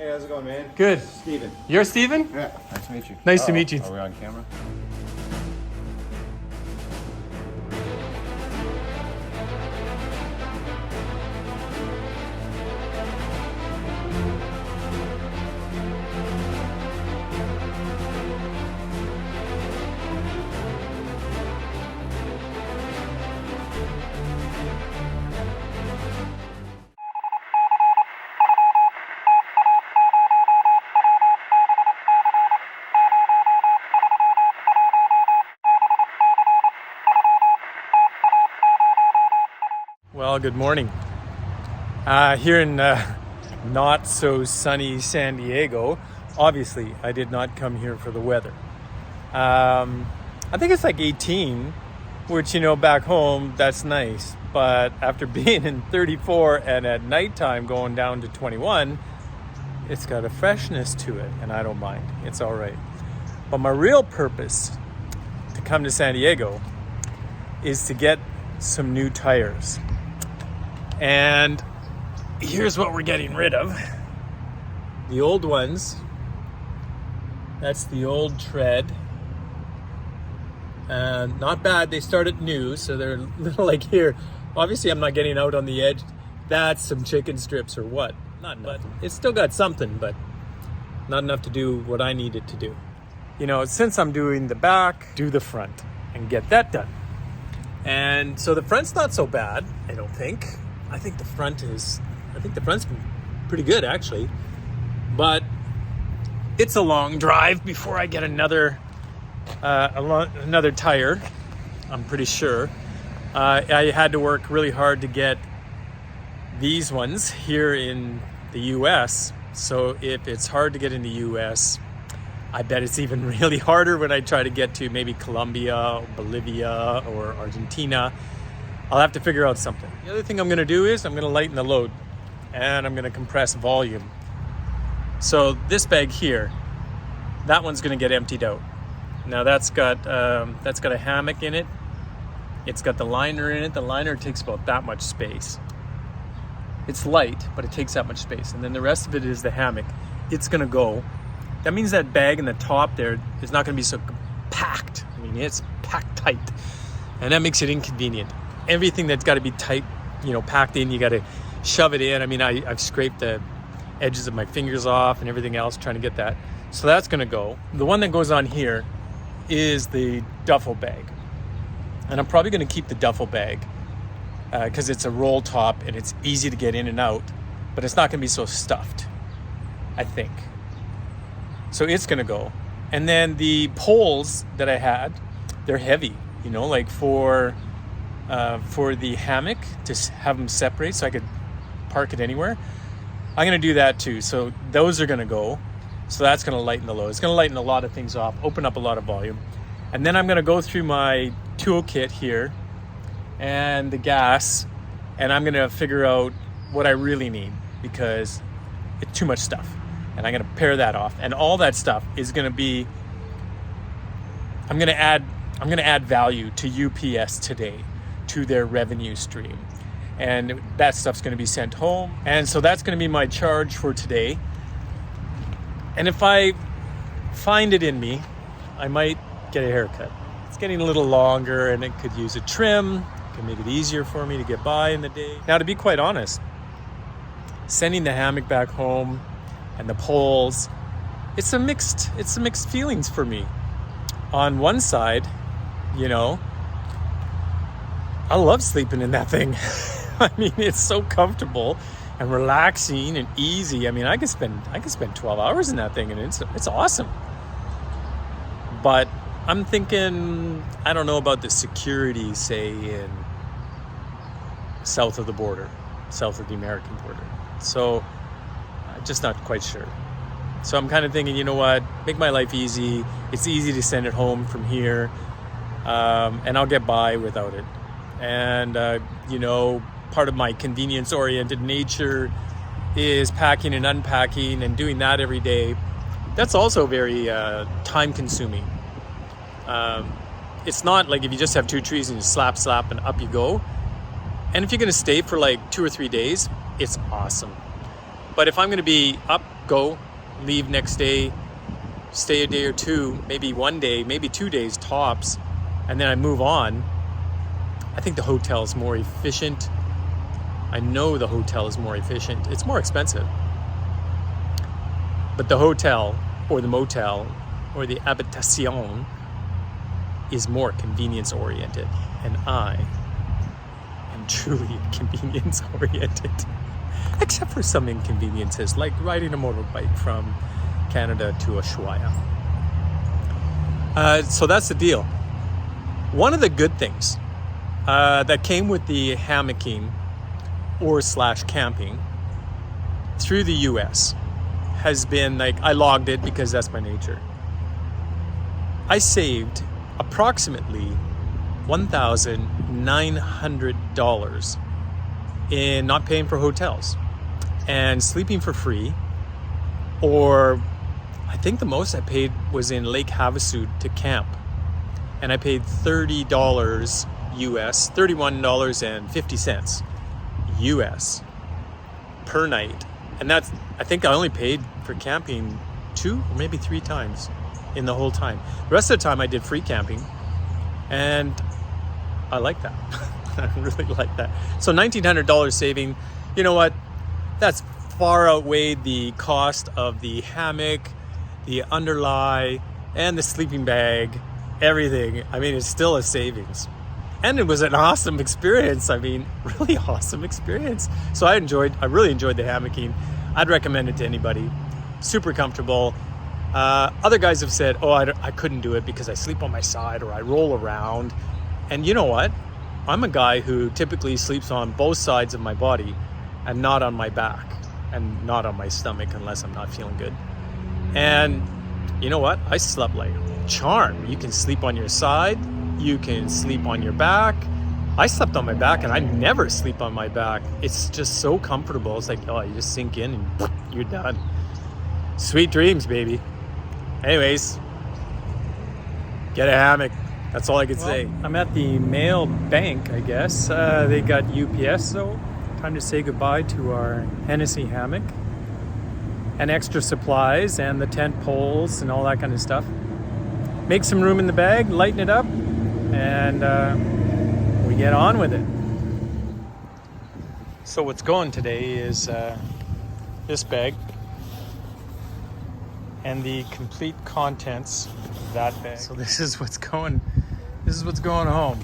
Hey, how's it going, man? Good. Steven. You're Steven? Yeah, nice to meet you. Nice to meet you. Are we on camera? Well, good morning. Here in not so sunny San Diego, obviously I did not come here for the weather. I think it's like 18, which, you know, back home, that's nice. But after being in 34 and at nighttime going down to 21, it's got a freshness to it, and I don't mind. It's all right. But my real purpose to come to San Diego is to get some new tires. And here's what we're getting rid of. The old ones. That's the old tread. Not bad. They started new, so they're a little like here. Obviously, I'm not getting out on the edge. That's some chicken strips or what. Not enough. It's still got something, but not enough to do what I needed to do. You know, since I'm doing the back, do the front and get that done. And so the front's not so bad, I don't think. I think the front's been pretty good, actually. But it's a long drive before I get another tire, I'm pretty sure. I had to work really hard to get these ones here in the US. So if it's hard to get in the US, I bet it's even really harder when I try to get to maybe Colombia, or Bolivia, or Argentina. I'll have to figure out something. The other thing I'm gonna do is I'm gonna lighten the load and I'm gonna compress volume. So this bag here, that one's gonna get emptied out. Now that's got a hammock in it. It's got the liner in it. The liner takes about that much space. It's light, but it takes that much space. And then the rest of it is the hammock. It's gonna go. That means that bag in the top there is not gonna be so packed. I mean, it's packed tight. And that makes it inconvenient. Everything that's got to be tight, you know, packed in, you got to shove it in. I mean, I've scraped the edges of my fingers off and everything else trying to get that. So that's going to go. The one that goes on here is the duffel bag. And I'm probably going to keep the duffel bag because it's a roll top and it's easy to get in and out, but it's not going to be so stuffed, I think. So it's going to go. And then the poles that I had, they're heavy, you know, like for the hammock, to have them separate so I could park it anywhere. I'm going to do that too. So those are going to go. So that's going to lighten the load. It's going to lighten a lot of things off, open up a lot of volume. And then I'm going to go through my toolkit here and the gas, and I'm going to figure out what I really need because it's too much stuff. And I'm going to pair that off. And all that stuff is going to be, I'm going to add value to UPS today, to their revenue stream. And that stuff's going to be sent home. And so that's going to be my charge for today. And if I find it in me, I might get a haircut. It's getting a little longer and it could use a trim. It can make it easier for me to get by in the day. Now, to be quite honest, sending the hammock back home and the poles, it's a mixed feelings for me. On one side, you know, I love sleeping in that thing. I mean, it's so comfortable and relaxing and easy. I mean, I could spend 12 hours in that thing and it's awesome. But I'm thinking, I don't know about the security, say, in south of the border, south of the American border. So I'm just not quite sure. So I'm kind of thinking, you know what, make my life easy. It's easy to send it home from here, and I'll get by without it. And, you know, part of my convenience-oriented nature is packing and unpacking and doing that every day. That's also very time-consuming. It's not like if you just have two trees and you slap, and up you go. And if you're going to stay for like 2 or 3 days, it's awesome. But if I'm going to be up go, leave next day, stay a day or two, maybe one day, maybe 2 days tops, and then I move on. I think the hotel is more efficient. I know the hotel is more efficient. It's more expensive. But the hotel or the motel or the habitation is more convenience oriented. And I am truly convenience oriented. Except for some inconveniences, like riding a motorbike from Canada to Ushuaia. So that's the deal. One of the good things that came with the hammocking or / camping through the US has been, like, I logged it because that's my nature. I saved approximately $1,900 in not paying for hotels and sleeping for free, or I think the most I paid was in Lake Havasu to camp, and I paid $30 US, $31.50 US per night. And that's, I think I only paid for camping 2 or maybe 3 times in the whole time. The rest of the time I did free camping, and I like that. I really like that. So $1,900 saving, you know what? That's far outweighed the cost of the hammock, the underlie, and the sleeping bag, everything. I mean, it's still a savings. And it was an awesome experience. I mean, really awesome experience. So I really enjoyed the hammocking. I'd recommend it to anybody. Super comfortable. Other guys have said, oh, I couldn't do it because I sleep on my side or I roll around. And you know what? I'm a guy who typically sleeps on both sides of my body and not on my back and not on my stomach unless I'm not feeling good. And you know what? I slept like charm. You can sleep on your side. You can sleep on your back. I slept on my back, and I never sleep on my back. It's just so comfortable. It's like, oh, you just sink in and you're done. Sweet dreams, baby. Anyways, get a hammock. That's all I can say. I'm at the mail bank, I guess. They got UPS, so time to say goodbye to our Hennessy hammock and extra supplies and the tent poles and all that kind of stuff. Make some room in the bag, lighten it up, and we get on with it. So what's going today is this bag and the complete contents of that bag. So this is what's going home.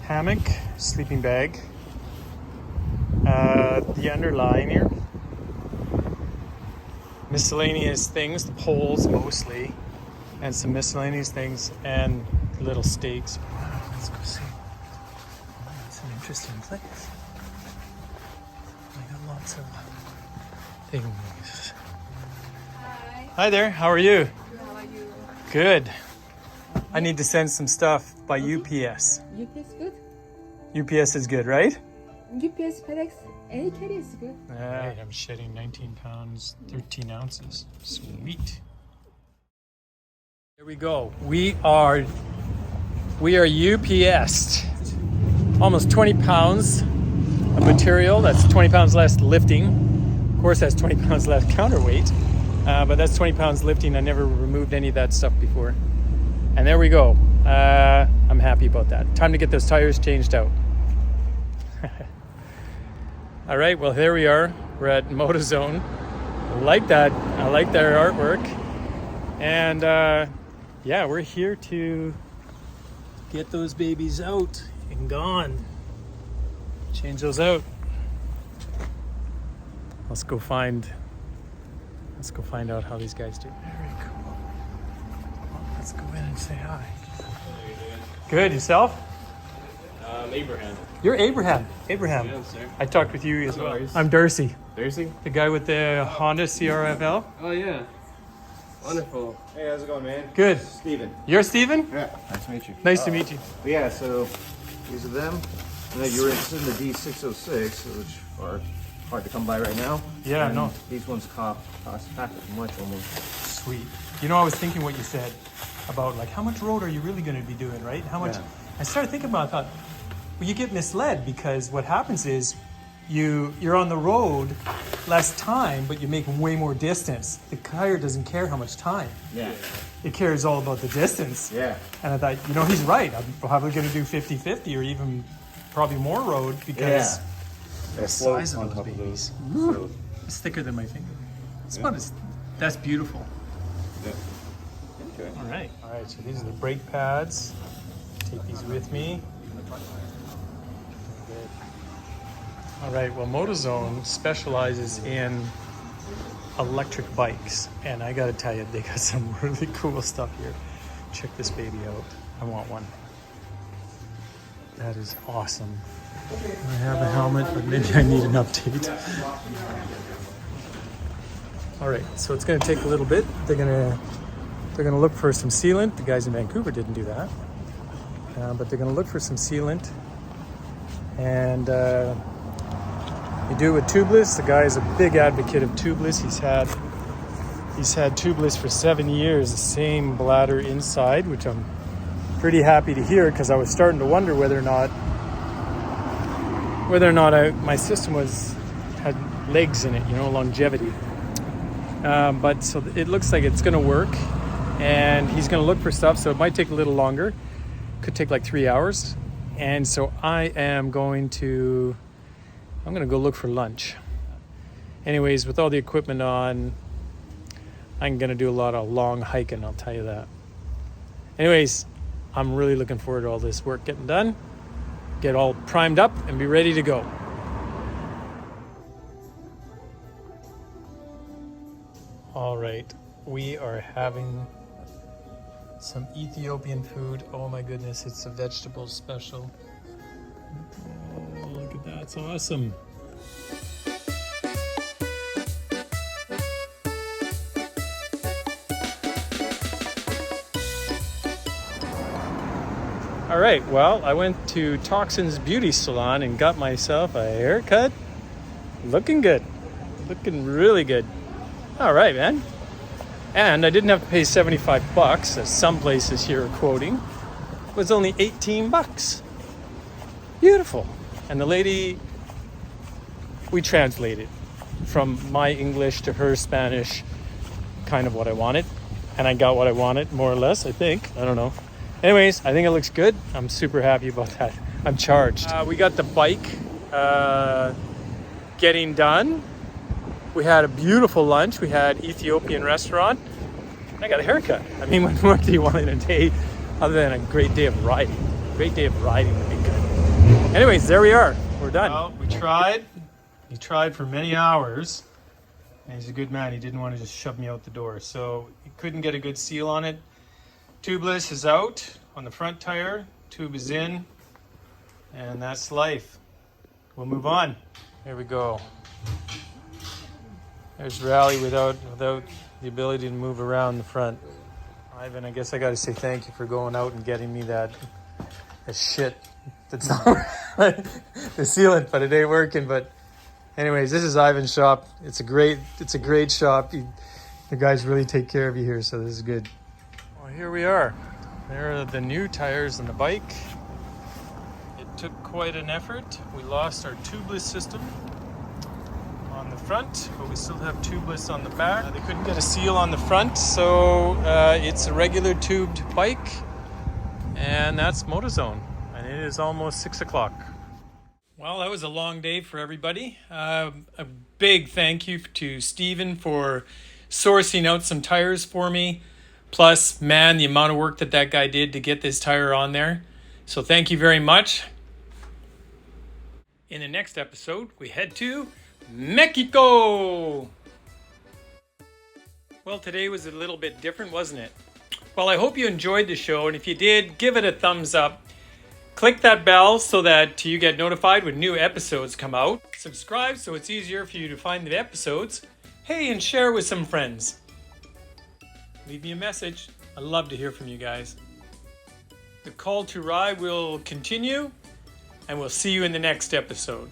Hammock, sleeping bag, the underliner, miscellaneous things, the poles mostly, and some miscellaneous things, and little stakes. Let's go see. Oh, it's an interesting place. I got lots of things. Hi there, how are you? How are you? Good. I need to send some stuff by UPS. UPS good? UPS is good, right? UPS, FedEx, any carrier is good. Right, I'm shedding 19 pounds, 13 ounces. Sweet. Here we go. We are UPS'd. Almost 20 pounds of material. That's 20 pounds less lifting. Of course, that's 20 pounds less counterweight. But that's 20 pounds lifting. I never removed any of that stuff before. And there we go. I'm happy about that. Time to get those tires changed out. All right, well, here we are. We're at MotoZone. I like that. I like their artwork. And yeah, we're here to get those babies out and gone. Change those out. Let's go find out how these guys do. Very cool. Well, let's go in and say hi. How are you doing? Good, yourself? Abraham. You're Abraham. Abraham. Yes, sir. I talked with you as well. worries. I'm Darcy, Darcy? the guy with the Honda CRF300L. Oh, yeah. Wonderful. Hey, how's it going, man? Good. Steven. You're Steven? Yeah, nice to meet you. Nice to meet you. Yeah, so these are them. I know you were interested in the D606, which are hard to come by right now. Yeah, And no. These ones cost half as much almost. Sweet. You know, I was thinking what you said about, like, how much road are you really going to be doing, right? How much? Yeah. I started thinking about it. I thought, well, you get misled because what happens is you're on the road less time, but you make way more distance. The tire doesn't care how much time. Yeah. It cares all about the distance. Yeah. And I thought, you know, he's right. I'm probably going to do 50-50 or even probably more road because the size of those babies. It's thicker than my finger. It's about as, that's beautiful. Yeah. Okay. All right. All right. So these are the brake pads. Take these with me. Good. All right. Well, MotoZone specializes in electric bikes, and I got to tell you, they got some really cool stuff here. Check this baby out. I want one. That is awesome. I have a helmet, but maybe I need an update. All right, so it's going to take a little bit. They're going to look for some sealant. The guys in Vancouver didn't do that, but they're going to look for some sealant, and you do it with Tubliss. The guy is a big advocate of Tubliss. He's had Tubliss for 7 years. The same bladder inside, which I'm pretty happy to hear because I was starting to wonder whether or not my system had legs in it, you know, longevity. But so it looks like it's going to work, and he's going to look for stuff. So it might take a little longer. Could take like 3 hours. And so I'm going to go look for lunch. Anyways, with all the equipment on, I'm going to do a lot of long hiking, I'll tell you that. Anyways, I'm really looking forward to all this work getting done. Get all primed up and be ready to go. All right, we are having some Ethiopian food. Oh my goodness, it's a vegetable special. Oh, look at that, it's awesome. All right, well, I went to Toxin's beauty salon and got myself a haircut. Looking good, looking really good. All right, man. And I didn't have to pay $75, as some places here are quoting. It was only $18. Beautiful. And the lady, we translated from my English to her Spanish, kind of what I wanted. And I got what I wanted, more or less, I think. I don't know. Anyways, I think it looks good. I'm super happy about that. I'm charged. We got the bike getting done. We had a beautiful lunch. We had Ethiopian restaurant. I got a haircut. I mean, what more do you want in a day other than a great day of riding? Great day of riding would be good. Anyways, there we are. We're done. Well, we tried. He tried for many hours. And he's a good man. He didn't want to just shove me out the door. So he couldn't get a good seal on it. Tubliss is out on the front tire. Tube is in. And that's life. We'll move on. Here we go. There's Rally without the ability to move around the front. Ivan, I guess I got to say thank you for going out and getting me that shit that's not the sealant, but it ain't working. But anyways, this is Ivan's shop. It's a great shop. The guys really take care of you here, so this is good. Well, here we are. There are the new tires on the bike. It took quite an effort. We lost our Tubliss system on the front, but we still have Tubliss on the back. They couldn't get a seal on the front, so it's a regular tubed bike, and that's MotoZone, and it is almost 6 o'clock. Well, that was a long day for everybody. A big thank you to Steven for sourcing out some tires for me. Plus, man, the amount of work that guy did to get this tire on there. So thank you very much. In the next episode, we head to Mexico! Well, today was a little bit different, wasn't it? Well, I hope you enjoyed the show, and if you did, give it a thumbs up. Click that bell so that you get notified when new episodes come out. Subscribe so it's easier for you to find the episodes. Hey, and share with some friends. Leave me a message. I'd love to hear from you guys. The call to ride will continue, and we'll see you in the next episode.